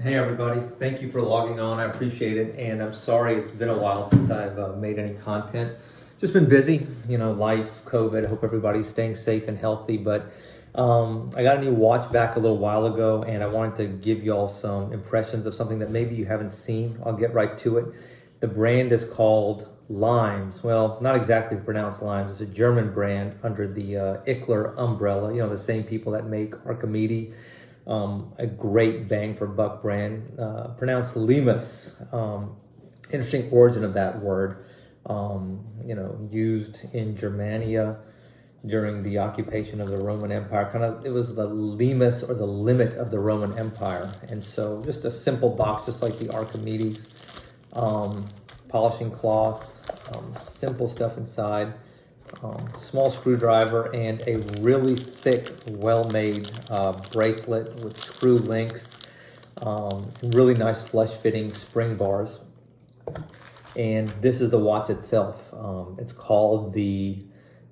Hey everybody, thank you for logging on. I appreciate it, and I'm sorry it's been a while since I've made any content. Just been busy, life, COVID. I hope everybody's staying safe and healthy, but I got a new watch back a little while ago, and I wanted to give y'all some impressions of something that maybe you haven't seen. I'll get right to it. The brand is called Limes. Well, not exactly pronounced Limes. It's a German brand under the Ickler umbrella, the same people that make Archimede. A great bang for buck brand, pronounced Limes. Interesting origin of that word, used in Germania during the occupation of the Roman Empire. It was the limes or the limit of the Roman Empire. And so just a simple box, just like the Archimedes, polishing cloth, simple stuff inside. Small screwdriver and a really thick, well-made bracelet with screw links, really nice flush-fitting spring bars. And this is the watch itself. It's called the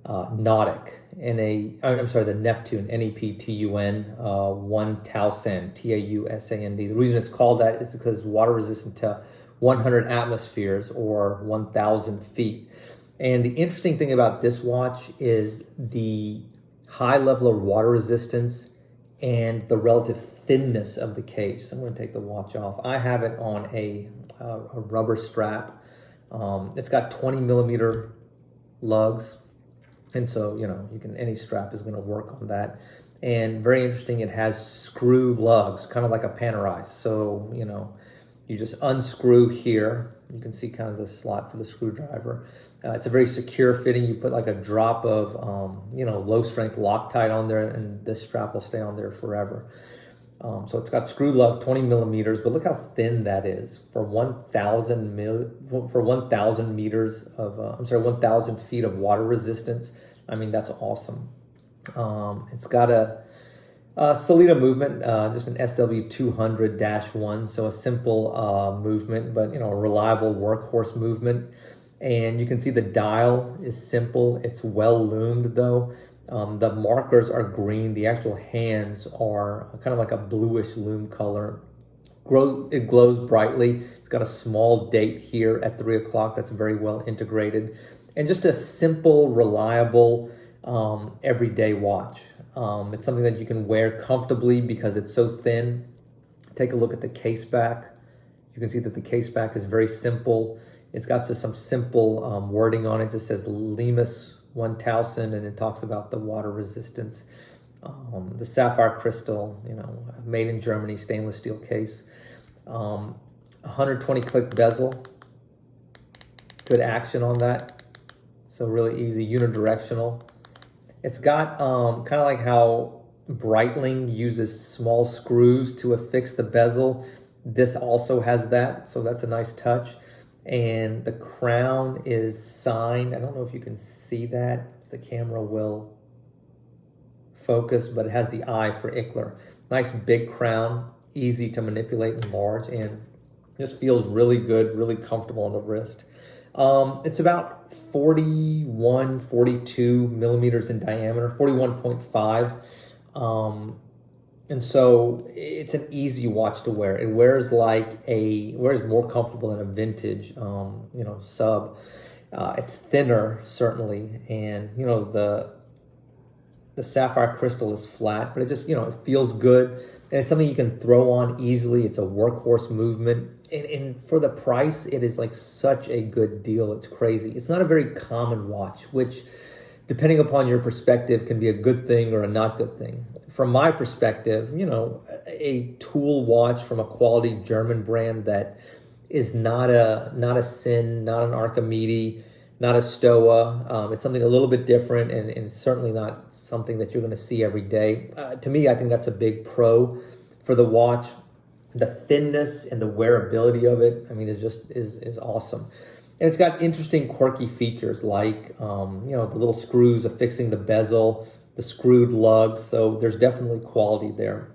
Nautic, the Neptun, Neptun, 1000, Tausend. The reason it's called that is because it's water resistant to 100 atmospheres or 1,000 feet. And the interesting thing about this watch is the high level of water resistance and the relative thinness of the case. I'm going to take the watch off. I have it on a rubber strap. It's got 20 millimeter lugs. And so, any strap is going to work on that. And very interesting, it has screw lugs, kind of like a Panerai. So, you just unscrew here. You can see kind of the slot for the screwdriver. It's a very secure fitting. You put like a drop of, low strength Loctite on there, and this strap will stay on there forever. So it's got screw lug, 20 millimeters, but look how thin that is for 1,000 meters of, 1,000 feet of water resistance. I mean, that's awesome. It's got a Solita movement, just an SW200-1, so a simple movement, but a reliable workhorse movement. And you can see the dial is simple. It's well loomed though. The markers are green. The actual hands are kind of like a bluish loom color. It glows brightly. It's got a small date here at 3 o'clock. That's very well integrated. And just a simple, reliable, everyday watch. It's something that you can wear comfortably because it's so thin. Take a look at the case back. You can see that the case back is very simple. It's got just some simple wording on it. It just says Limes 1000, and it talks about the water resistance. The sapphire crystal, made in Germany, stainless steel case. 120 click bezel. Good action on that. So really easy, unidirectional. It's got kind of like how Breitling uses small screws to affix the bezel. This also has that, so that's a nice touch. And the crown is signed. I don't know if you can see that. The camera will focus, but it has the eye for Ickler. Nice big crown, easy to manipulate and large, and just feels really good, really comfortable on the wrist. It's about 41, 42 millimeters in diameter, 41.5. And so it's an easy watch to wear. It wears wears more comfortable than a vintage, sub. It's thinner, certainly. And, the sapphire crystal is flat, but it just, it feels good. And it's something you can throw on easily. It's a workhorse movement. And for the price, it is like such a good deal. It's crazy. It's not a very common watch, which, depending upon your perspective, can be a good thing or a not good thing. From my perspective, a tool watch from a quality German brand that is not a Sinn, not an Archimede, not a Stowa. It's something a little bit different, and certainly not something that you're going to see every day. To me, I think that's a big pro for the watch. The thinness and the wearability of it, is awesome. And it's got interesting, quirky features like, the little screws affixing the bezel, the screwed lugs. So there's definitely quality there.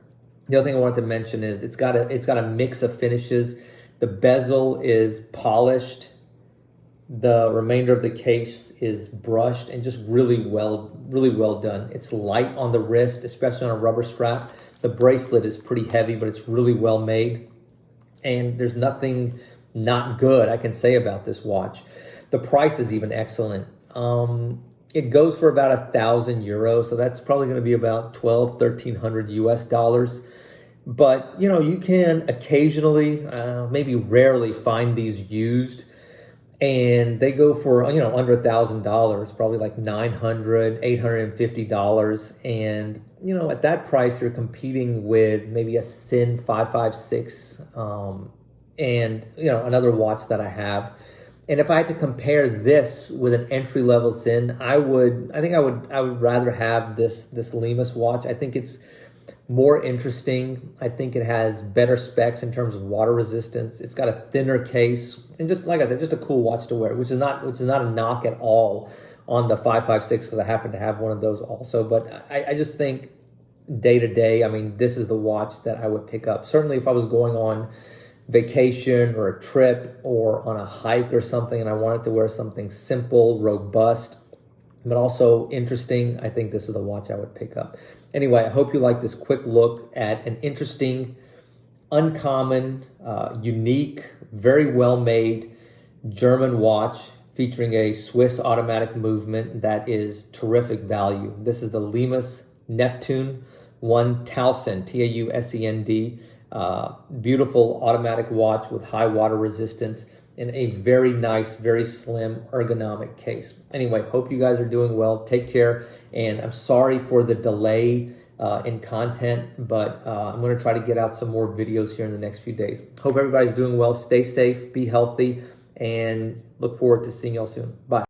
The other thing I wanted to mention is it's got a mix of finishes. The bezel is polished. The remainder of the case is brushed and just really well done. It's light on the wrist, especially on a rubber strap. The bracelet is pretty heavy, but it's really well made. And there's nothing not good I can say about this watch. The price is even excellent. It goes for about €1,000, so that's probably going to be about 1,300 US dollars. But you can occasionally, maybe rarely, find these used, and they go for under $1,000, probably like $900, $850, and at that price you're competing with maybe a Sinn 556, and another watch that I have. And if I had to compare this with an entry-level Sinn, I think I would rather have this Limas watch. I think it's more interesting. I think it has better specs in terms of water resistance. It's got a thinner case, and just like I said, just a cool watch to wear, which is not a knock at all on the 556, because I happen to have one of those also. But I just think day to day, I mean, this is the watch that I would pick up. Certainly if I was going on vacation or a trip or on a hike or something and I wanted to wear something simple, robust, but also interesting, I think this is the watch I would pick up. Anyway, I hope you like this quick look at an interesting, uncommon, unique, very well made German watch featuring a Swiss automatic movement that is terrific value. This is the Limas Neptun 1 Tausend, Tausend. Beautiful automatic watch with high water resistance in a very nice, very slim, ergonomic case. Anyway, hope you guys are doing well. Take care, and I'm sorry for the delay in content, but I'm going to try to get out some more videos here in the next few days. Hope everybody's doing well. Stay safe, be healthy, and look forward to seeing y'all soon. Bye.